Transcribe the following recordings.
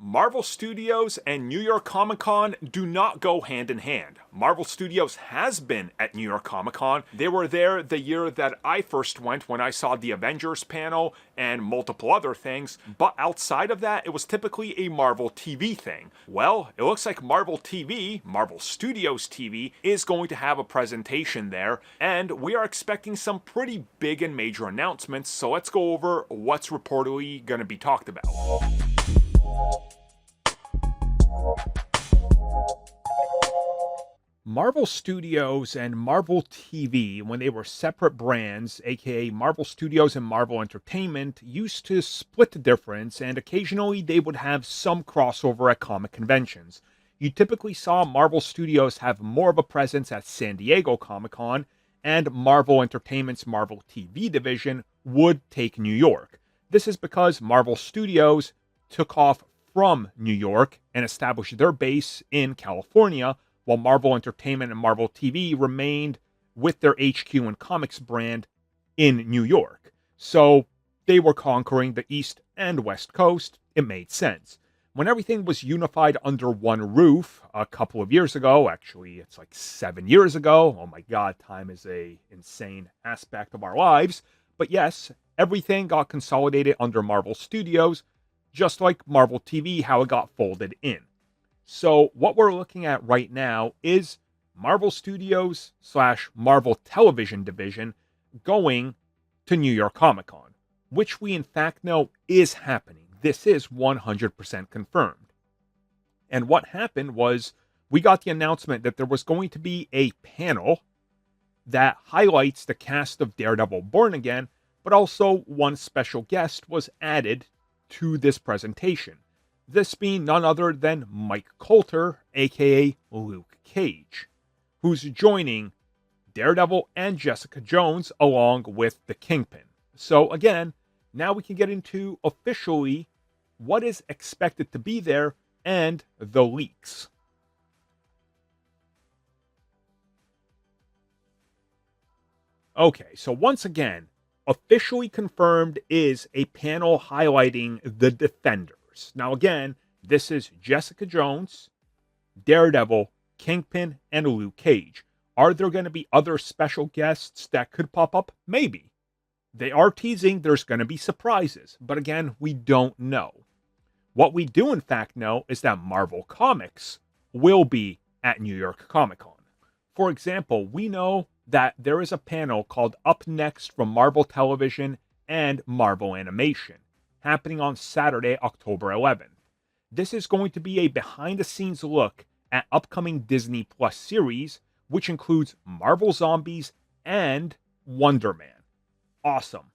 Marvel Studios and New York Comic Con do not go hand in hand. Marvel Studios has been at New York Comic Con. They were there the year that I first went when I saw the Avengers panel and multiple other things, but outside of that, it was typically a Marvel TV thing. Well, it looks like Marvel TV, Marvel Studios TV, is going to have a presentation there, and we are expecting some pretty big and major announcements, so let's go over what's reportedly going to be talked about. Marvel Studios and Marvel TV, when they were separate brands, aka Marvel Studios and Marvel Entertainment, used to split the difference, and occasionally they would have some crossover at comic conventions. You typically saw Marvel Studios have more of a presence at San Diego Comic-Con, and Marvel Entertainment's Marvel TV division would take New York. This is because Marvel Studios took off from New York and established their base in California, while Marvel Entertainment and Marvel TV remained with their HQ and comics brand in New York. So they were conquering the East and West Coast. It made sense. When everything was unified under one roof a couple of years ago, actually it's like 7 years ago. Oh my God, time is an insane aspect of our lives. But yes, everything got consolidated under Marvel Studios, just like Marvel TV, how it got folded in. So what we're looking at right now is Marvel Studios / Marvel Television division going to New York Comic Con, which we in fact know is happening. This is 100% confirmed. And what happened was we got the announcement that there was going to be a panel that highlights the cast of Daredevil Born Again, but also one special guest was added to this presentation. This being none other than Mike Colter, aka Luke Cage, who's joining Daredevil and Jessica Jones along with the Kingpin. So again, now we can get into officially what is expected to be there and the leaks. Okay, so once again, officially confirmed is a panel highlighting the Defenders. Now again, this is Jessica Jones, Daredevil, Kingpin, and Luke Cage. Are there going to be other special guests that could pop up? Maybe. They are teasing there's going to be surprises, but again, we don't know. What we do in fact know is that Marvel Comics will be at New York Comic Con. For example, we know that there is a panel called Up Next from Marvel Television and Marvel Animation, happening on Saturday, October 11th. This is going to be a behind-the-scenes look at upcoming Disney Plus series, which includes Marvel Zombies and Wonder Man. Awesome.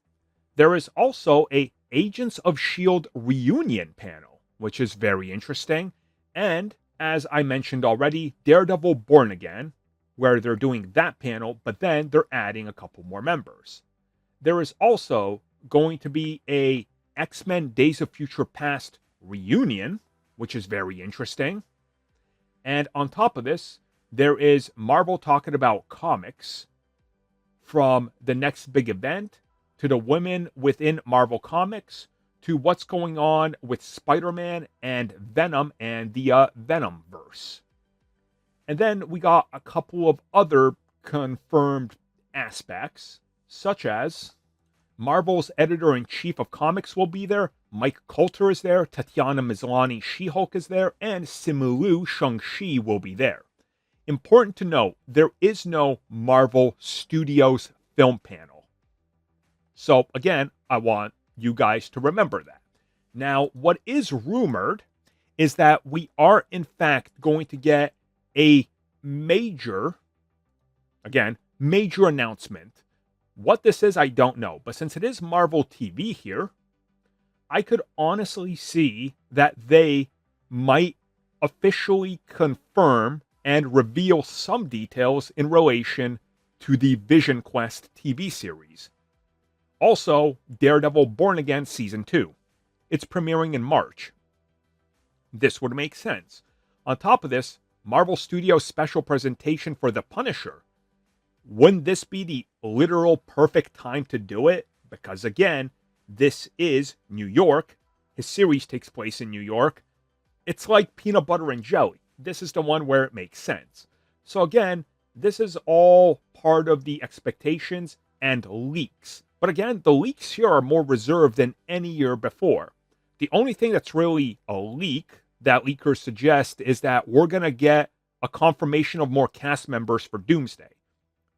There is also a Agents of S.H.I.E.L.D. reunion panel, which is very interesting, and, as I mentioned already, Daredevil Born Again, where they're doing that panel, but then they're adding a couple more members. There is also going to be a X-Men Days of Future Past reunion, which is very interesting. And on top of this, there is Marvel talking about comics, from the next big event to the women within Marvel Comics to what's going on with Spider-Man and Venom and the Venomverse. And then we got a couple of other confirmed aspects, such as Marvel's editor-in-chief of comics will be there, Mike Colter is there, Tatiana Maslany She-Hulk is there, and Simu Liu Shang-Chi will be there. Important to note, there is no Marvel Studios film panel. So again, I want you guys to remember that. Now, what is rumored is that we are in fact going to get a major announcement. What this is, I don't know. But since it is Marvel TV here, I could honestly see that they might officially confirm and reveal some details in relation to the Vision Quest TV series. Also, Daredevil Born Again Season 2. It's premiering in March. This would make sense. On top of this, Marvel Studios special presentation for The Punisher. Wouldn't this be the literal perfect time to do it? Because again, this is New York. His series takes place in New York. It's like peanut butter and jelly. This is the one where it makes sense. So again, this is all part of the expectations and leaks. But again, the leaks here are more reserved than any year before. The only thing that's really a leak that leakers suggest is that we're going to get a confirmation of more cast members for Doomsday.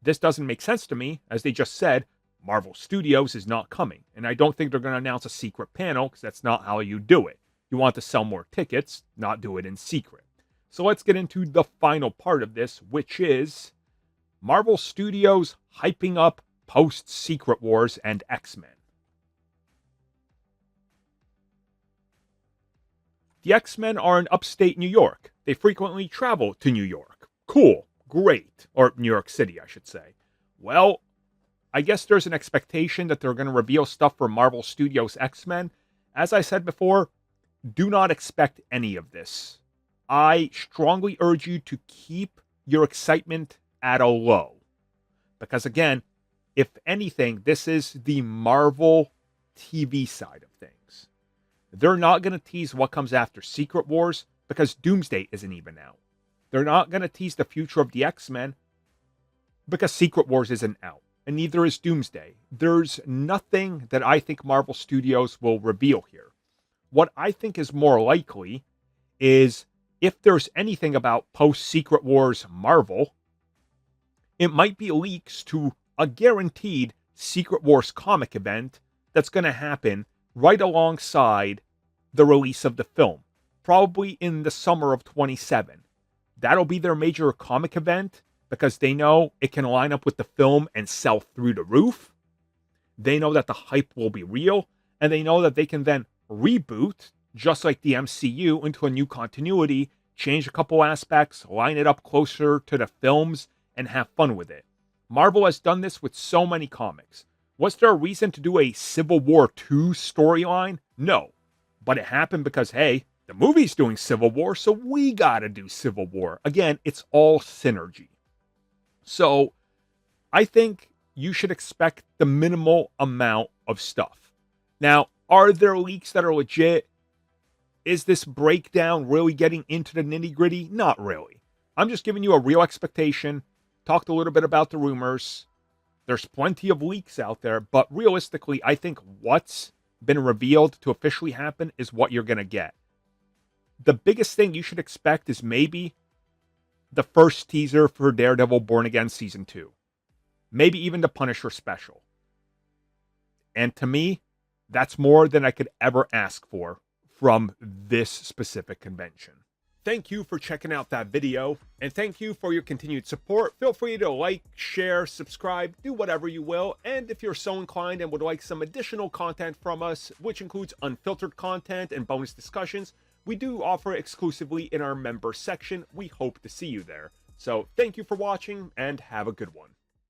This doesn't make sense to me, as they just said, Marvel Studios is not coming. And I don't think they're going to announce a secret panel, because that's not how you do it. You want to sell more tickets, not do it in secret. So let's get into the final part of this, which is Marvel Studios hyping up post-Secret Wars and X-Men. The X-Men are in upstate New York. They frequently travel to New York. Cool. Great. Or New York City, I should say. Well, I guess there's an expectation that they're going to reveal stuff for Marvel Studios X-Men. As I said before, do not expect any of this. I strongly urge you to keep your excitement at a low. Because again, if anything, this is the Marvel TV side of things. They're not going to tease what comes after Secret Wars because Doomsday isn't even out. They're not going to tease the future of the X-Men because Secret Wars isn't out. And neither is Doomsday. There's nothing that I think Marvel Studios will reveal here. What I think is more likely is if there's anything about post-Secret Wars Marvel, it might be leaks to a guaranteed Secret Wars comic event that's going to happen right alongside the release of the film, probably in the summer of 27. That'll be their major comic event because they know it can line up with the film and sell through the roof. They know that the hype will be real, and they know that they can then reboot, just like the MCU, into a new continuity, change a couple aspects, line it up closer to the films, and have fun with it. Marvel has done this with so many comics. Was there a reason to do a Civil War II storyline? No. But it happened because, hey, the movie's doing Civil War, so we gotta do Civil War. Again, it's all synergy. So, I think you should expect the minimal amount of stuff. Now, are there leaks that are legit? Is this breakdown really getting into the nitty-gritty? Not really. I'm just giving you a real expectation. Talked a little bit about the rumors. There's plenty of leaks out there, but realistically, I think what's been revealed to officially happen is what you're going to get. The biggest thing you should expect is maybe the first teaser for Daredevil Born Again Season 2. Maybe even the Punisher special. And to me, that's more than I could ever ask for from this specific convention. Thank you for checking out that video, and thank you for your continued support. Feel free to like, share, subscribe, do whatever you will, and if you're so inclined and would like some additional content from us, which includes unfiltered content and bonus discussions, we do offer exclusively in our member section. We hope to see you there. So thank you for watching, and have a good one.